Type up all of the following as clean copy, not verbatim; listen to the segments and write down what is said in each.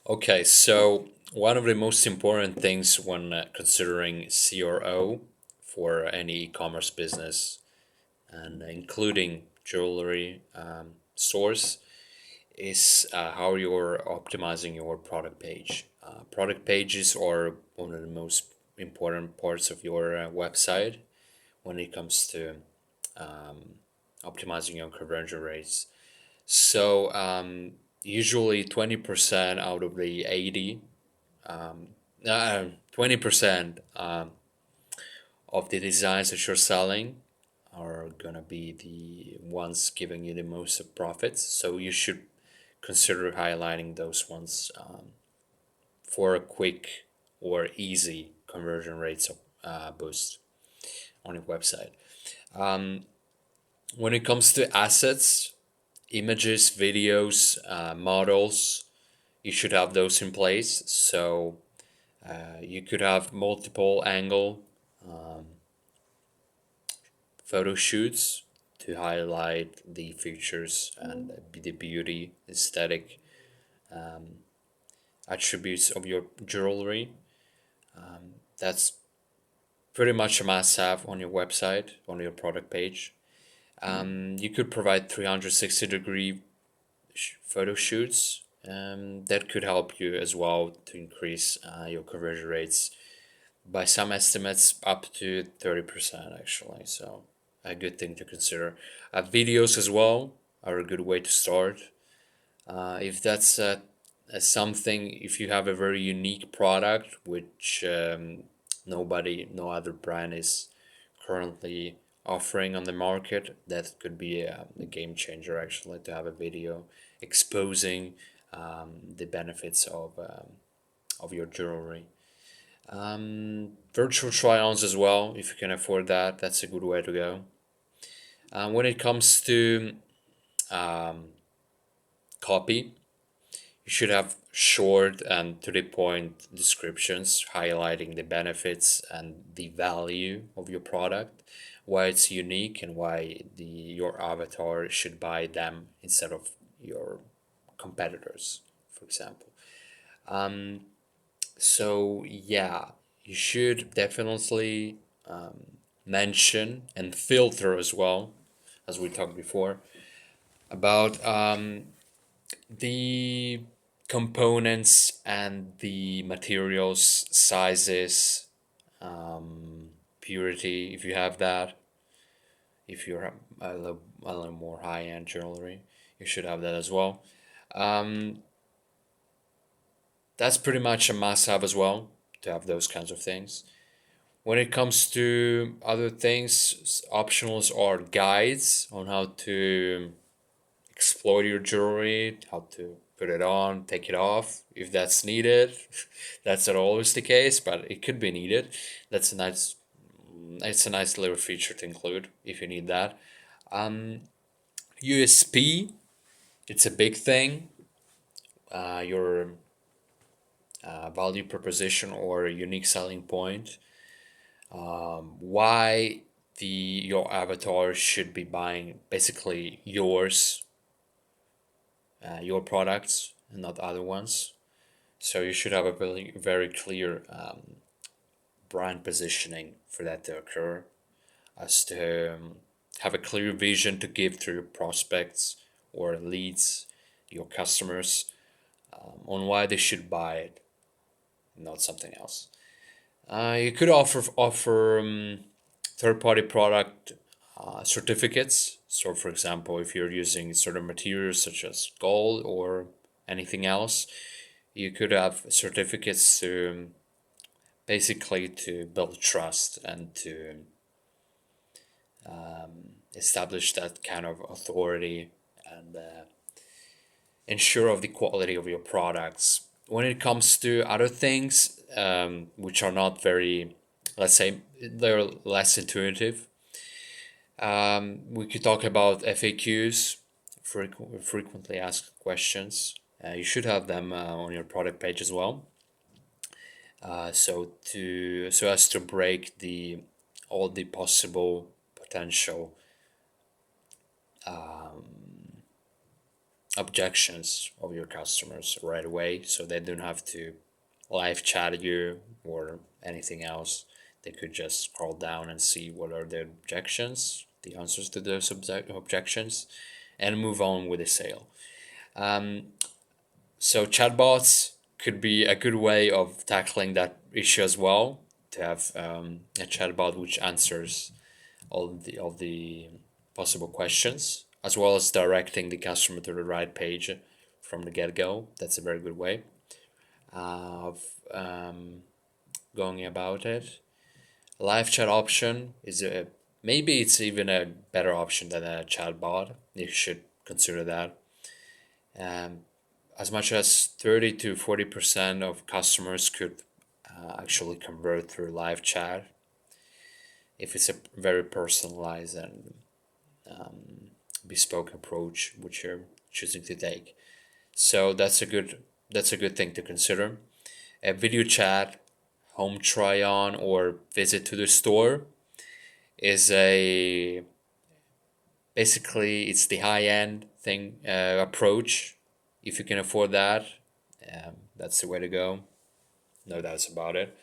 Okay, so one of the most important things when considering CRO for any e-commerce business and including jewelry stores is how you're optimizing your product page. Product pages are one of the most important parts of your website when it comes to optimizing your conversion rates. So usually 20% out of the 80, 20% of the designs that you're selling are gonna be the ones giving you the most of profits. So you should consider highlighting those ones for a quick or easy conversion rates boost on your website. Um, when it comes to assets, images, videos, models, you should have those in place. So you could have multiple angle photo shoots to highlight the features and the beauty, aesthetic attributes of your jewelry. That's pretty much a must-have on your website, on your product page. You could provide 360-degree photo shoots. That could help you as well to increase your conversion rates by some estimates up to 30% actually. So a good thing to consider. Videos as well are a good way to start. If that's something, if you have a very unique product which no other brand is currently offering on the market, that could be a game changer actually to have a video exposing the benefits of your jewelry. Virtual try-ons as well, if you can afford that, that's a good way to go. When it comes to um, copy, you should have short and to the point descriptions highlighting the benefits and the value of your product, why it's unique and why your avatar should buy them instead of your competitors, for example. Um, so yeah, you should definitely mention and filter as well, as we talked before, about the components and the materials, sizes, purity, if you have that. If you're a little more high end jewelry, you should have that as well. Um, that's pretty much a must have as well to have those kinds of things. When it comes to other things, optionals are guides on how to exploit your jewelry, how to put it on, take it off, if that's needed. That's not always the case, but it could be needed. That's a nice, it's a nice little feature to include if you need that. USP, it's a big thing. Your value proposition or unique selling point. Why your avatar should be buying basically your products and not other ones. So you should have a very clear brand positioning for that to occur, as to have a clear vision to give to your prospects or leads, your customers, on why they should buy it, not something else. You could offer third party product certificates. So, for example, if you're using certain materials such as gold or anything else, you could have certificates to basically to build trust and to establish that kind of authority and ensure of the quality of your products. When it comes to other things, which are not very, let's say, they're less intuitive, we could talk about FAQs, frequently asked questions. You should have them on your product page as well. So as to break the all the possible potential objections of your customers right away, so they don't have to live chat you or anything else. They could just scroll down and see what are the objections, the answers to those objections, and move on with the sale. So chatbots could be a good way of tackling that issue as well. To have a chatbot which answers all the possible questions, as well as directing the customer to the right page from the get go. That's a very good way of going about it. Live chat option is a maybe it's even a better option than a chatbot. You should consider that. Um, as much as 30 to 40% of customers could actually convert through live chat if it's a very personalized and bespoke approach which you're choosing to take. So that's a good thing to consider. A video chat, home try on, or visit to the store is a basically it's the high end thing approach. If you can afford that, that's the way to go. No doubts about it.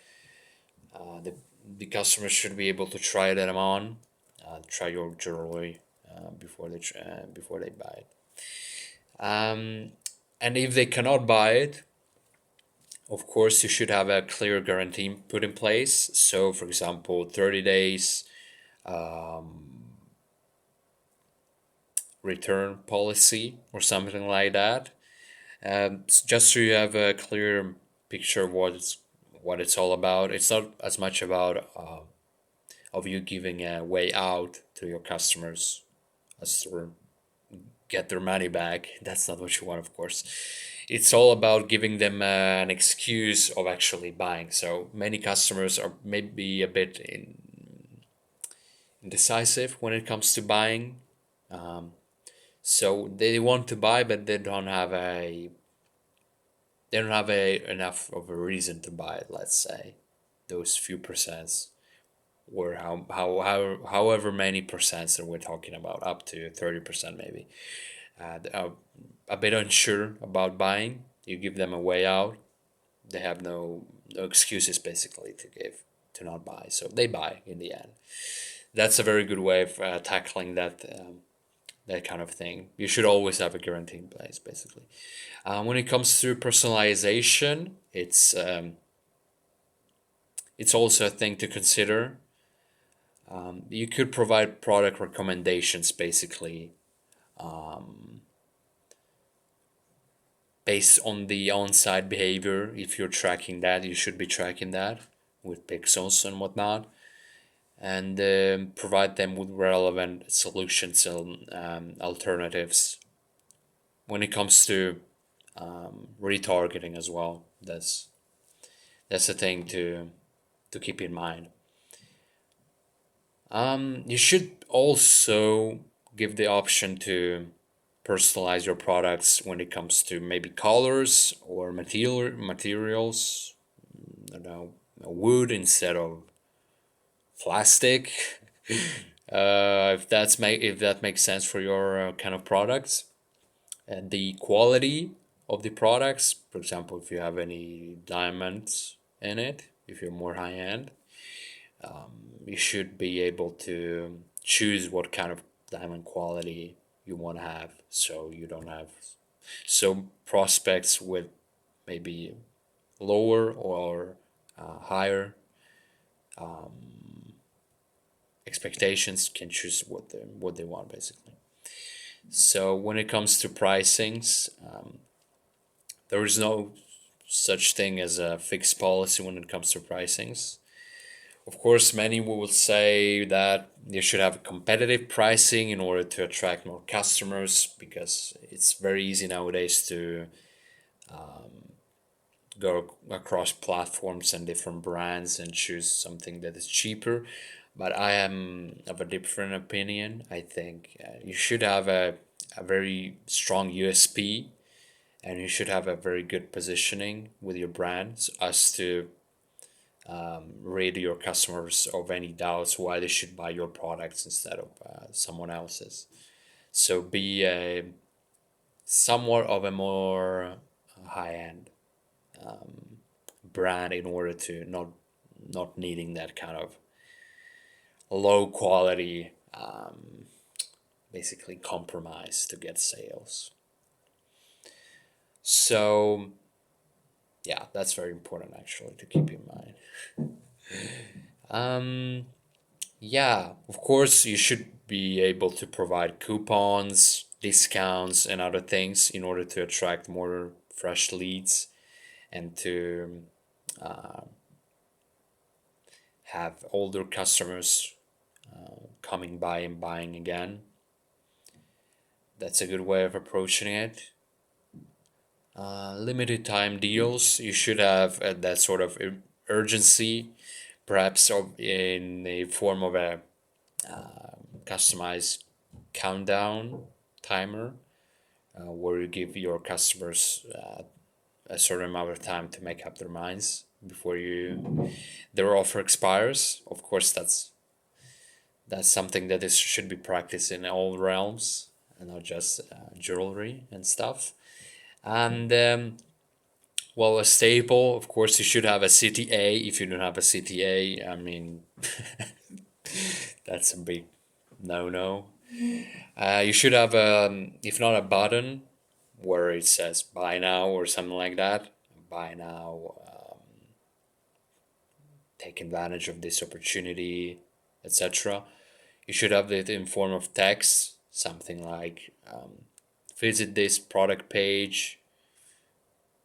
The customers should be able to try them on, try your jewelry before they buy it. And if they cannot buy it, of course, you should have a clear guarantee put in place. So, for example, 30 days return policy or something like that. Just so you have a clear picture of what it's all about. It's not as much about of you giving a way out to your customers as to get their money back. That's not what you want, of course. It's all about giving them an excuse of actually buying. So many customers are maybe a bit indecisive when it comes to buying. So they want to buy, but they don't have enough of a reason to buy it. Let's say those few percents, or however many percents that we're talking about, up to 30% maybe. They're a bit unsure about buying. You give them a way out. They have no excuses basically to give to not buy, so they buy in the end. That's a very good way of tackling that kind of thing. You should always have a guarantee in place, basically. When it comes to personalization, it's also a thing to consider. You could provide product recommendations, basically, based on the on-site behavior. If you're tracking that, you should be tracking that with pixels and whatnot, and provide them with relevant solutions and alternatives. When it comes to retargeting as well, that's a thing to keep in mind. You should also give the option to personalize your products when it comes to maybe colors or materials. I don't know, wood instead of plastic. If that makes sense for your kind of products, and the quality of the products. For example, if you have any diamonds in it, if you're more high end, you should be able to choose what kind of diamond quality you want to have, so you don't have so prospects with maybe lower or higher expectations can choose what they want, basically. So when it comes to pricings, there is no such thing as a fixed policy when it comes to pricings. Of course, many will say that you should have competitive pricing in order to attract more customers, because it's very easy nowadays to go across platforms and different brands and choose something that is cheaper. But I am of a different opinion. I think you should have a very strong USP, and you should have a very good positioning with your brand as to rid your customers of any doubts why they should buy your products instead of someone else's. So be somewhat of a more high end brand in order to not needing that kind of low quality basically compromise to get sales. So yeah, that's very important actually to keep in mind. Yeah, of course you should be able to provide coupons, discounts, and other things in order to attract more fresh leads and to have older customers coming by and buying again. That's a good way of approaching it. Limited time deals, you should have that sort of urgency, perhaps in the form of a customized countdown timer where you give your customers a certain amount of time to make up their minds before their offer expires. Of course, that's something that should be practiced in all realms and not just jewelry and stuff. And well, a staple, of course, you should have a CTA. If you don't have a CTA, I mean, that's a big no-no. You should have, if not a button, where it says buy now or something like that. Buy now, take advantage of this opportunity, etc. You should have it in form of text, something like visit this product page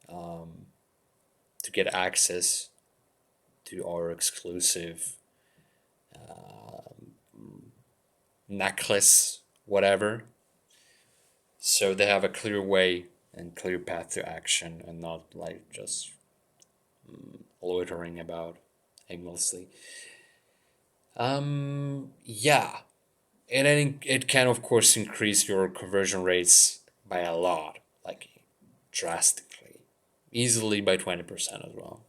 to get access to our exclusive necklace, whatever. So they have a clear way and clear path to action and not like just loitering about aimlessly. Yeah. And then it can, of course, increase your conversion rates by a lot, like drastically, easily by 20% as well,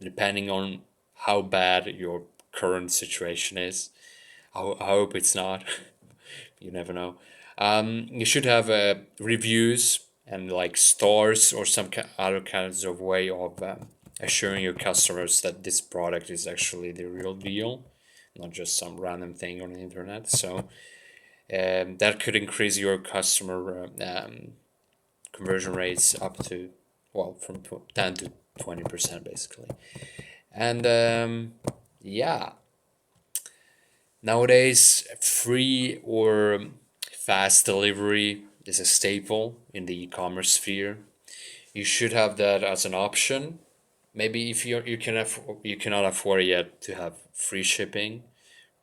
depending on how bad your current situation is. I hope it's not. You never know. You should have reviews and like stars or some other kinds of way of assuring your customers that this product is actually the real deal, not just some random thing on the internet. So that could increase your customer conversion rates up to, well, from 10 to 20% basically. And yeah, nowadays free or fast delivery is a staple in the e-commerce sphere. You should have that as an option. Maybe if you cannot afford yet to have free shipping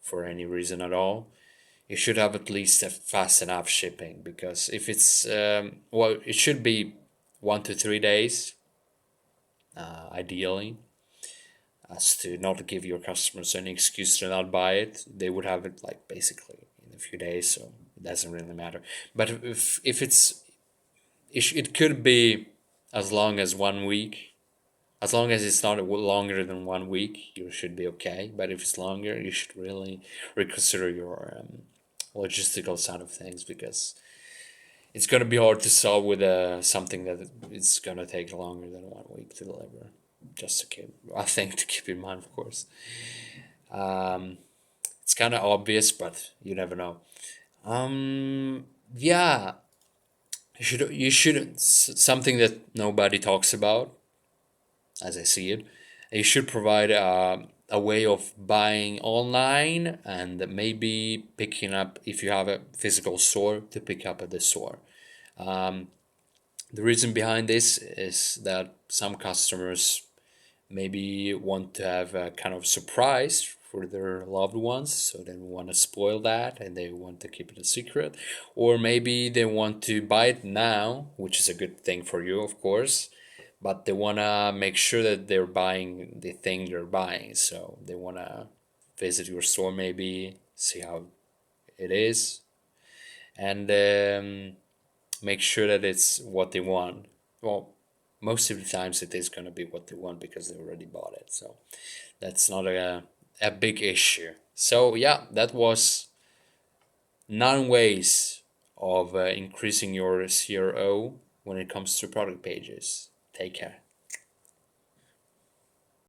for any reason at all, you should have at least a fast enough shipping, because if it's well, it should be 1 to 3 days, ideally, as to not give your customers any excuse to not buy it. They would have it like basically in a few days, so it doesn't really matter. But if it could be as long as 1 week. As long as it's not longer than 1 week, you should be okay. But if it's longer, you should really reconsider your logistical side of things, because it's going to be hard to sell with something that it's going to take longer than 1 week to deliver. Just to keep, I think, to keep in mind, of course. It's kind of obvious, but you never know. Yeah, you should something that nobody talks about, as I see it. You should provide a way of buying online and maybe picking up, if you have a physical store, to pick up at the store. The reason behind this is that some customers maybe want to have a kind of surprise for their loved ones, so they want to spoil that and they want to keep it a secret. Or maybe they want to buy it now, which is a good thing for you, of course, but they want to make sure that they're buying the thing they're buying. So they want to visit your store, maybe see how it is, and make sure that it's what they want. Well, most of the times it is going to be what they want because they already bought it. So that's not a big issue. So yeah, that was 9 ways of increasing your CRO when it comes to product pages. Take care.